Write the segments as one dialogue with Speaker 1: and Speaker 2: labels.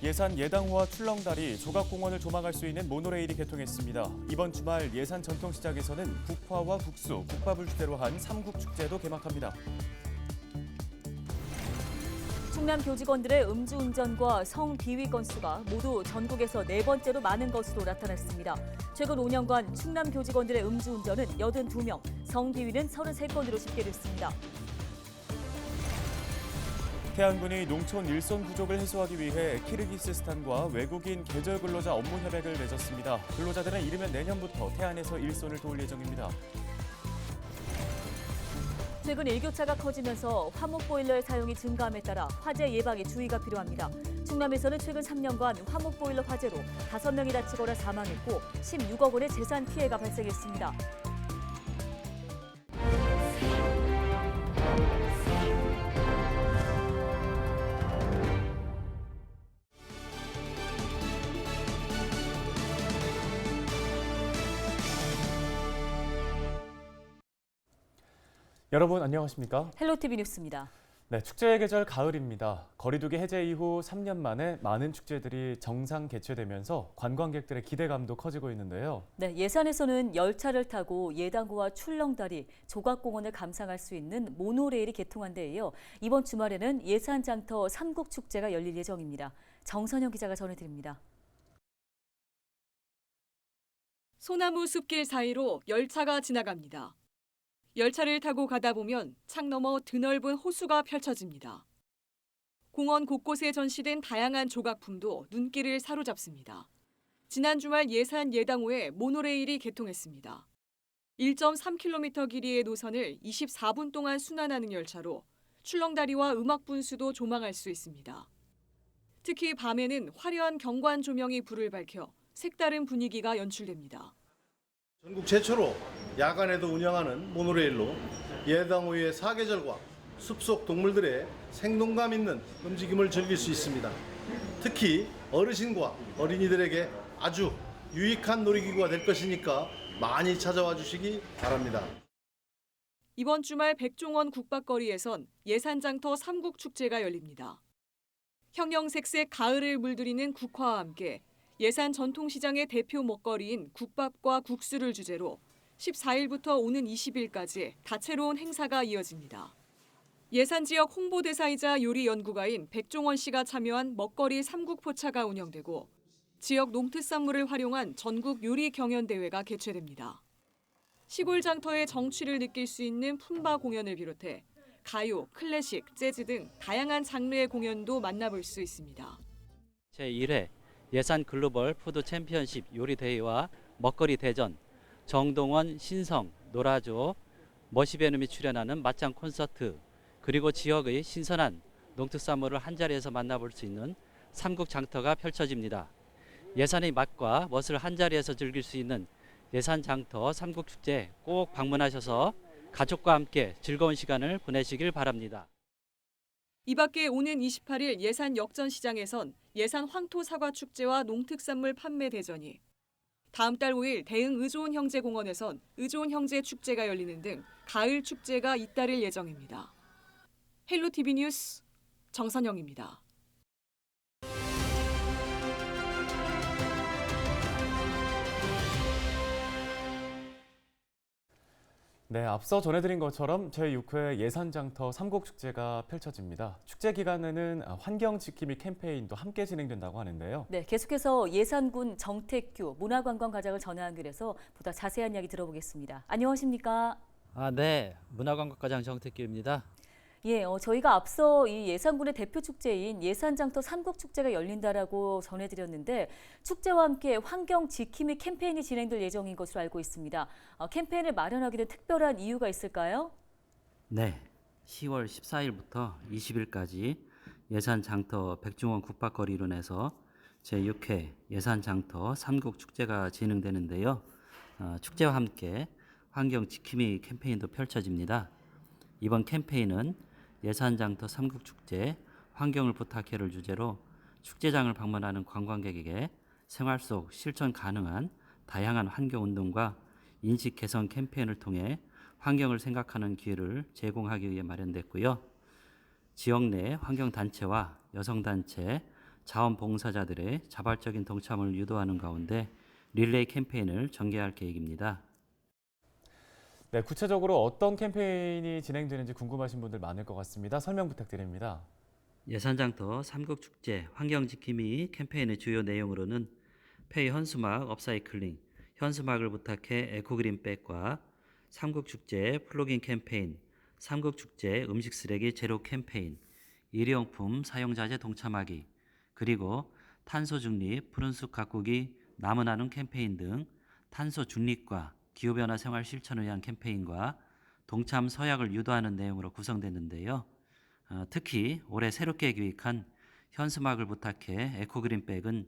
Speaker 1: 예산 예당호와 출렁다리, 조각공원을 조망할 수 있는 모노레일이 개통했습니다. 이번 주말 예산 전통시장에서는 국화와 국수, 국밥을 주제로 한 삼국축제도 개막합니다.
Speaker 2: 충남 교직원들의 음주운전과 성비위 건수가 모두 전국에서 네 번째로 많은 것으로 나타났습니다. 최근 5년간 충남 교직원들의 음주운전은 82명, 성비위는 33건으로 집계됐습니다.
Speaker 1: 태안군이 농촌 일손 부족을 해소하기 위해 키르기스스탄과 외국인 계절 근로자 업무 협약을 맺었습니다. 근로자들은 이르면 내년부터 태안에서 일손을 도울 예정입니다.
Speaker 2: 최근 일교차가 커지면서 화목보일러의 사용이 증가함에 따라 화재 예방에 주의가 필요합니다. 충남에서는 최근 3년간 화목보일러 화재로 5명이 다치거나 사망했고 16억 원의 재산 피해가 발생했습니다.
Speaker 1: 여러분 안녕하십니까?
Speaker 2: 헬로티비 뉴스입니다.
Speaker 1: 네, 축제의 계절 가을입니다. 거리두기 해제 이후 3년 만에 많은 축제들이 정상 개최되면서 관광객들의 기대감도 커지고 있는데요.
Speaker 2: 네, 예산에서는 열차를 타고 예당호와 출렁다리, 조각공원을 감상할 수 있는 모노레일이 개통한 데 이어 이번 주말에는 예산장터 삼국축제가 열릴 예정입니다. 정선영 기자가 전해드립니다.
Speaker 3: 소나무 숲길 사이로 열차가 지나갑니다. 열차를 타고 가다 보면 창 너머 드넓은 호수가 펼쳐집니다. 공원 곳곳에 전시된 다양한 조각품도 눈길을 사로잡습니다. 지난 주말 예산 예당호에 모노레일이 개통했습니다. 1.3km 길이의 노선을 24분 동안 순환하는 열차로 출렁다리와 음악 분수도 조망할 수 있습니다. 특히 밤에는 화려한 경관 조명이 불을 밝혀 색다른 분위기가 연출됩니다.
Speaker 4: 전국 최초로 야간에도 운영하는 모노레일로 예당호의 사계절과 숲속 동물들의 생동감 있는 움직임을 즐길 수 있습니다. 특히 어르신과 어린이들에게 아주 유익한 놀이기구가 될 것이니까 많이 찾아와 주시기 바랍니다.
Speaker 3: 이번 주말 백종원 국밥거리에선 예산장터 삼국축제가 열립니다. 형형색색 가을을 물들이는 국화와 함께 예산 전통시장의 대표 먹거리인 국밥과 국수를 주제로 14일부터 오는 20일까지 다채로운 행사가 이어집니다. 예산 지역 홍보대사이자 요리 연구가인 백종원 씨가 참여한 먹거리 삼국포차가 운영되고 지역 농특산물을 활용한 전국 요리 경연대회가 개최됩니다. 시골 장터의 정취를 느낄 수 있는 품바 공연을 비롯해 가요, 클래식, 재즈 등 다양한 장르의 공연도 만나볼 수 있습니다.
Speaker 5: 제1회 예산 글로벌 푸드 챔피언십 요리 대회와 먹거리 대전, 정동원, 신성, 노라조, 머시베눔이 출연하는 맞짱 콘서트, 그리고 지역의 신선한 농특산물을 한자리에서 만나볼 수 있는 삼국 장터가 펼쳐집니다. 예산의 맛과 멋을 한자리에서 즐길 수 있는 예산 장터 삼국축제 꼭 방문하셔서 가족과 함께 즐거운 시간을 보내시길 바랍니다.
Speaker 3: 이 밖에 오는 28일 예산 역전시장에선 예산 황토 사과 축제와 농특산물 판매 대전이, 다음 달 5일 대흥 의좋은 형제공원에선 의좋은 형제 축제가 열리는 등 가을 축제가 잇따를 예정입니다. 헬로티비 뉴스 정선영입니다.
Speaker 1: 네, 앞서 전해드린 것처럼 제6회 예산장터 삼국축제가 펼쳐집니다. 축제 기간에는 환경지킴이 캠페인도 함께 진행된다고 하는데요.
Speaker 2: 네, 계속해서 예산군 정택규 문화관광과장을 전화 연결해서 보다 자세한 이야기 들어보겠습니다. 안녕하십니까?
Speaker 5: 네, 문화관광과장 정택규입니다.
Speaker 2: 예, 저희가 앞서 이 예산군의 대표 축제인 예산장터 삼국축제가 열린다라고 전해드렸는데 축제와 함께 환경 지킴이 캠페인이 진행될 예정인 것으로 알고 있습니다. 캠페인을 마련하게 된 특별한 이유가 있을까요?
Speaker 6: 네, 10월 14일부터 20일까지 예산장터 백종원 국밥거리 일원에서 제6회 예산장터 삼국축제가 진행되는데요. 축제와 함께 환경 지킴이 캠페인도 펼쳐집니다. 이번 캠페인은 예산장터 삼국축제 환경을 부탁해를 주제로 축제장을 방문하는 관광객에게 생활 속 실천 가능한 다양한 환경운동과 인식 개선 캠페인을 통해 환경을 생각하는 기회를 제공하기 위해 마련됐고요. 지역 내 환경단체와 여성단체, 자원봉사자들의 자발적인 동참을 유도하는 가운데 릴레이 캠페인을 전개할 계획입니다.
Speaker 1: 네, 구체적으로 어떤 캠페인이 진행되는지 궁금하신 분들 많을 것 같습니다. 설명 부탁드립니다.
Speaker 6: 예산장터 삼국축제 환경지킴이 캠페인의 주요 내용으로는 폐 현수막 업사이클링, 현수막을 부탁해 에코그린백과 삼국축제 플로깅 캠페인, 삼국축제 음식 쓰레기 제로 캠페인, 일회용품 사용자재 동참하기, 그리고 탄소 중립, 푸른숲 가꾸기, 나무 나눔 캠페인 등 탄소 중립과 기후변화 생활 실천을 위한 캠페인과 동참 서약을 유도하는 내용으로 구성됐는데요. 특히 올해 새롭게 기획한 현수막을 부탁해 에코그린백은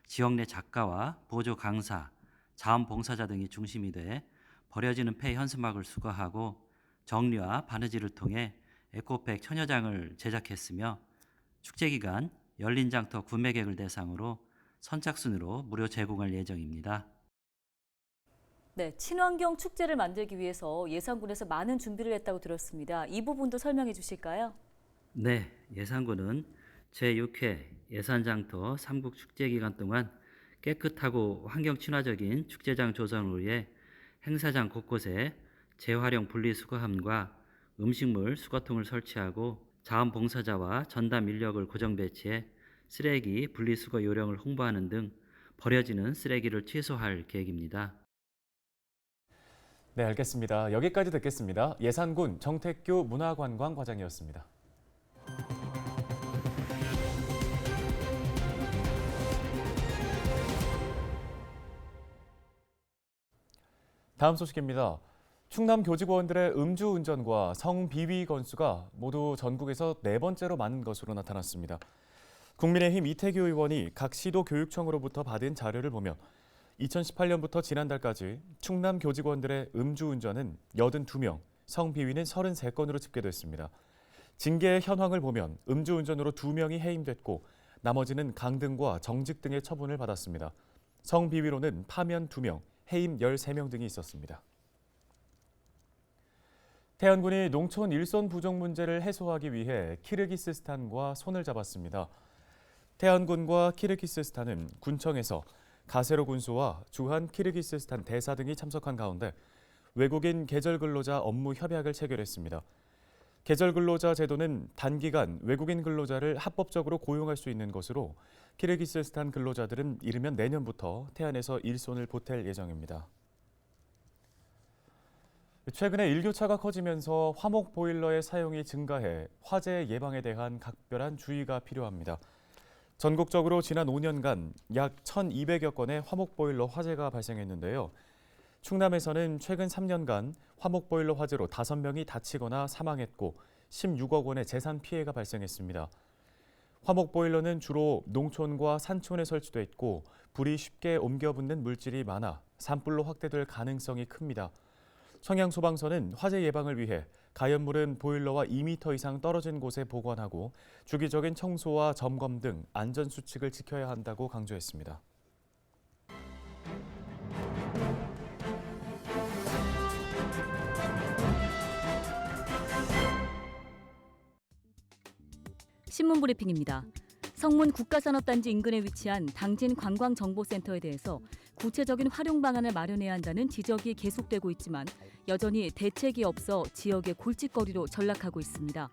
Speaker 6: 지역 내 작가와 보조 강사, 자원봉사자 등이 중심이 돼 버려지는 폐 현수막을 수거하고 정리와 바느질을 통해 에코백 천여장을 제작했으며 축제 기간 열린 장터 구매객을 대상으로 선착순으로 무료 제공할 예정입니다.
Speaker 2: 네, 친환경 축제를 만들기 위해서 예산군에서 많은 준비를 했다고 들었습니다. 이 부분도 설명해 주실까요?
Speaker 6: 네, 예산군은 제6회 예산장터 삼국축제 기간 동안 깨끗하고 환경 친화적인 축제장 조성을 위해 행사장 곳곳에 재활용 분리수거함과 음식물 수거통을 설치하고 자원봉사자와 전담 인력을 고정 배치해 쓰레기 분리수거 요령을 홍보하는 등 버려지는 쓰레기를 최소화할 계획입니다.
Speaker 1: 네, 알겠습니다. 여기까지 듣겠습니다. 예산군 정택규 문화관광과장이었습니다. 다음 소식입니다. 충남 교직원들의 음주운전과 성비위 건수가 모두 전국에서 4번째로 많은 것으로 나타났습니다. 국민의힘 이태규 의원이 각 시도 교육청으로부터 받은 자료를 보면 2018년부터 지난달까지 충남 교직원들의 음주운전은 82명, 성비위는 33건으로 집계됐습니다. 징계의 현황을 보면 음주운전으로 2명이 해임됐고 나머지는 강등과 정직 등의 처분을 받았습니다. 성비위로는 파면 2명, 해임 13명 등이 있었습니다. 태안군이 농촌 일손 부족 문제를 해소하기 위해 키르기스스탄과 손을 잡았습니다. 태안군과 키르기스스탄은 군청에서 가세로 군수와 주한 키르기스스탄 대사 등이 참석한 가운데 외국인 계절 근로자 업무 협약을 체결했습니다. 계절 근로자 제도는 단기간 외국인 근로자를 합법적으로 고용할 수 있는 것으로 키르기스스탄 근로자들은 이르면 내년부터 태안에서 일손을 보탤 예정입니다. 최근에 일교차가 커지면서 화목 보일러의 사용이 증가해 화재 예방에 대한 각별한 주의가 필요합니다. 전국적으로 지난 5년간 약 1,200여 건의 화목 보일러 화재가 발생했는데요. 충남에서는 최근 3년간 화목 보일러 화재로 5명이 다치거나 사망했고 16억 원의 재산 피해가 발생했습니다. 화목 보일러는 주로 농촌과 산촌에 설치돼 있고 불이 쉽게 옮겨 붙는 물질이 많아 산불로 확대될 가능성이 큽니다. 청양소방서는 화재 예방을 위해 가연물은 보일러와 2m 이상 떨어진 곳에 보관하고 주기적인 청소와 점검 등 안전 수칙을 지켜야 한다고 강조했습니다.
Speaker 2: 신문 브리핑입니다. 성문 국가산업단지 인근에 위치한 당진 관광정보센터에 대해서 구체적인 활용 방안을 마련해야 한다는 지적이 계속되고 있지만 여전히 대책이 없어 지역의 골칫거리로 전락하고 있습니다.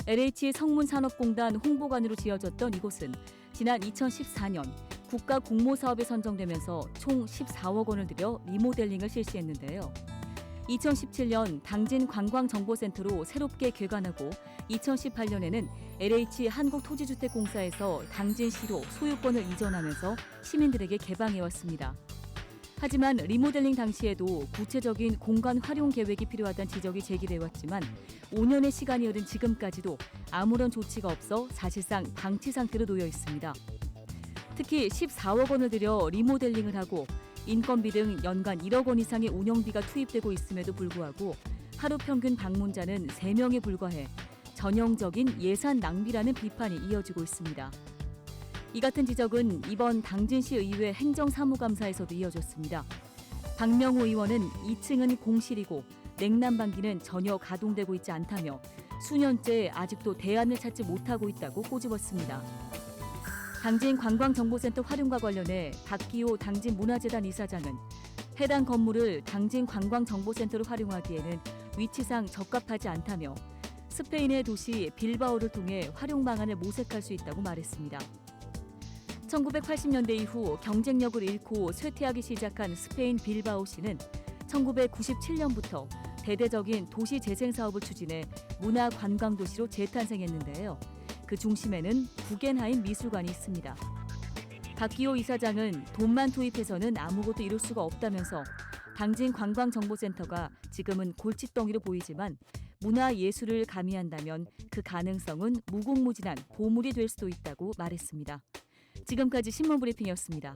Speaker 2: LH 성문산업공단 홍보관으로 지어졌던 이곳은 지난 2014년 국가 공모사업에 선정되면서 총 14억 원을 들여 리모델링을 실시했는데요. 2017년 당진 관광정보센터로 새롭게 개관하고 2018년에는 LH 한국토지주택공사에서 당진시로 소유권을 이전하면서 시민들에게 개방해왔습니다. 하지만 리모델링 당시에도 구체적인 공간 활용 계획이 필요하다는 지적이 제기돼왔지만 5년의 시간이 흐른 지금까지도 아무런 조치가 없어 사실상 방치 상태로 놓여 있습니다. 특히 14억 원을 들여 리모델링을 하고 인건비 등 연간 1억 원 이상의 운영비가 투입되고 있음에도 불구하고 하루 평균 방문자는 3명에 불과해 전형적인 예산 낭비라는 비판이 이어지고 있습니다. 이 같은 지적은 이번 당진시 의회 행정사무감사에서도 이어졌습니다. 박명호 의원은 2층은 공실이고 냉난방기는 전혀 가동되고 있지 않다며 수년째 아직도 대안을 찾지 못하고 있다고 꼬집었습니다. 당진 관광정보센터 활용과 관련해 박기호 당진문화재단 이사장은 해당 건물을 당진 관광정보센터로 활용하기에는 위치상 적합하지 않다며 스페인의 도시 빌바오를 통해 활용 방안을 모색할 수 있다고 말했습니다. 1980년대 이후 경쟁력을 잃고 쇠퇴하기 시작한 스페인 빌바오시는 1997년부터 대대적인 도시 재생 사업을 추진해 문화 관광 도시로 재탄생했는데요. 그 중심에는 구겐하임 미술관이 있습니다. 박기호 이사장은 돈만 투입해서는 아무것도 이룰 수가 없다면서 당진 관광정보센터가 지금은 골칫덩이로 보이지만 문화예술을 가미한다면 그 가능성은 무궁무진한 보물이 될 수도 있다고 말했습니다. 지금까지 신문브리핑이었습니다.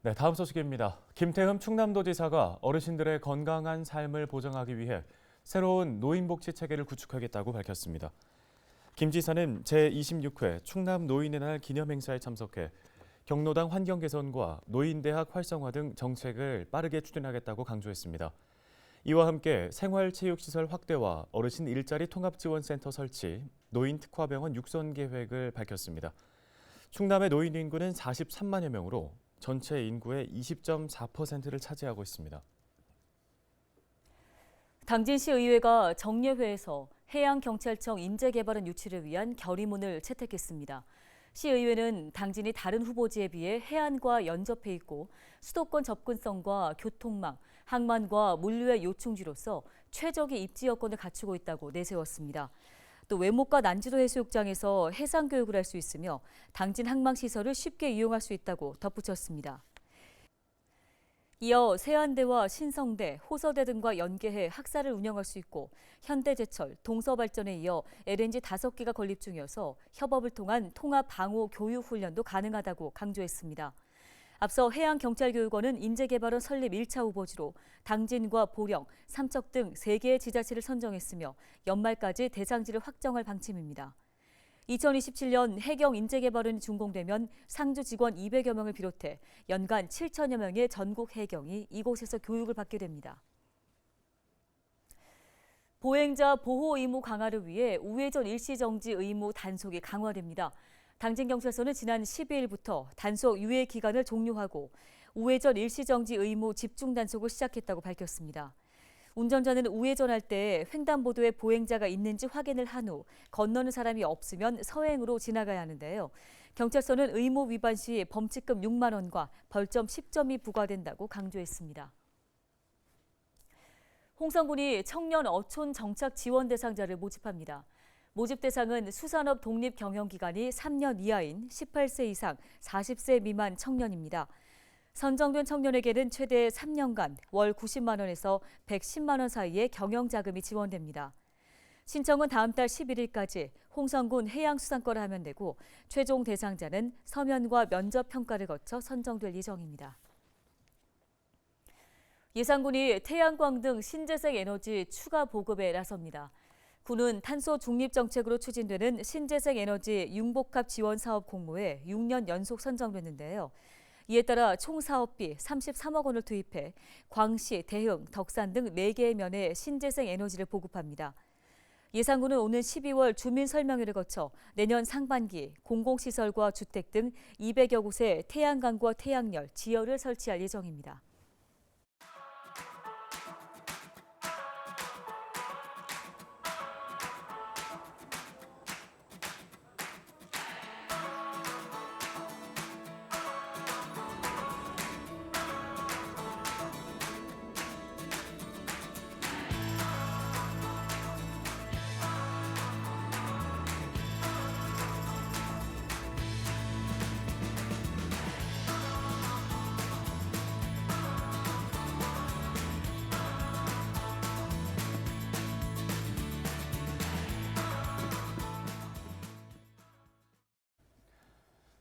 Speaker 1: 네, 다음 소식입니다. 김태흠 충남도지사가 어르신들의 건강한 삶을 보장하기 위해 새로운 노인복지 체계를 구축하겠다고 밝혔습니다. 김 지사는 제26회 충남 노인의 날 기념행사에 참석해 경로당 환경 개선과 노인대학 활성화 등 정책을 빠르게 추진하겠다고 강조했습니다. 이와 함께 생활체육시설 확대와 어르신 일자리 통합지원센터 설치, 노인 특화병원 육선 계획을 밝혔습니다. 충남의 노인 인구는 43만여 명으로 전체 인구의 20.4%를 차지하고 있습니다.
Speaker 2: 당진시 의회가 정례회에서 해양경찰청 인재개발원 유치를 위한 결의문을 채택했습니다. 시의회는 당진이 다른 후보지에 비해 해안과 연접해 있고 수도권 접근성과 교통망, 항만과 물류의 요충지로서 최적의 입지 여건을 갖추고 있다고 내세웠습니다. 또 외목과 난지도 해수욕장에서 해상교육을 할 수 있으며 당진 항만시설을 쉽게 이용할 수 있다고 덧붙였습니다. 이어 세안대와 신성대, 호서대 등과 연계해 학사를 운영할 수 있고 현대제철, 동서발전에 이어 LNG 5기가 건립 중이어서 협업을 통한 통합 방호 교육 훈련도 가능하다고 강조했습니다. 앞서 해양경찰교육원은 인재개발원 설립 1차 후보지로 당진과 보령, 삼척 등 3개의 지자체를 선정했으며 연말까지 대상지를 확정할 방침입니다. 2027년 해경인재개발원이 준공되면 상주 직원 200여 명을 비롯해 연간 7천여 명의 전국 해경이 이곳에서 교육을 받게 됩니다. 보행자 보호 의무 강화를 위해 우회전 일시정지 의무 단속이 강화됩니다. 당진경찰서는 지난 12일부터 단속 유예 기간을 종료하고 우회전 일시정지 의무 집중 단속을 시작했다고 밝혔습니다. 운전자는 우회전할 때 횡단보도에 보행자가 있는지 확인을 한 후 건너는 사람이 없으면 서행으로 지나가야 하는데요. 경찰서는 의무 위반 시 범칙금 6만 원과 벌점 10점이 부과된다고 강조했습니다. 홍성군이 청년 어촌 정착 지원 대상자를 모집합니다. 모집 대상은 수산업 독립경영기간이 3년 이하인 18세 이상 40세 미만 청년입니다. 선정된 청년에게는 최대 3년간 월 90만 원에서 110만 원 사이의 경영자금이 지원됩니다. 신청은 다음 달 11일까지 홍성군 해양수산과를 하면 되고 최종 대상자는 서면과 면접 평가를 거쳐 선정될 예정입니다. 예산군이 태양광 등 신재생 에너지 추가 보급에 나섭니다. 군은 탄소 중립 정책으로 추진되는 신재생 에너지 융복합 지원 사업 공모에 6년 연속 선정됐는데요. 이에 따라 총 사업비 33억 원을 투입해 광시, 대흥, 덕산 등 4개의 면에 신재생 에너지를 보급합니다. 예산군은 오는 12월 주민 설명회를 거쳐 내년 상반기 공공시설과 주택 등 200여 곳에 태양광과 태양열, 지열을 설치할 예정입니다.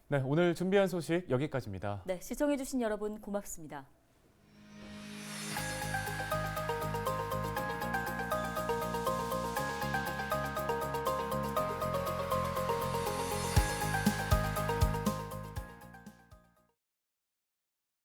Speaker 1: 네, 오늘 준비한 소식 여기까지입니다.
Speaker 2: 네, 시청해주신 여러분 고맙습니다.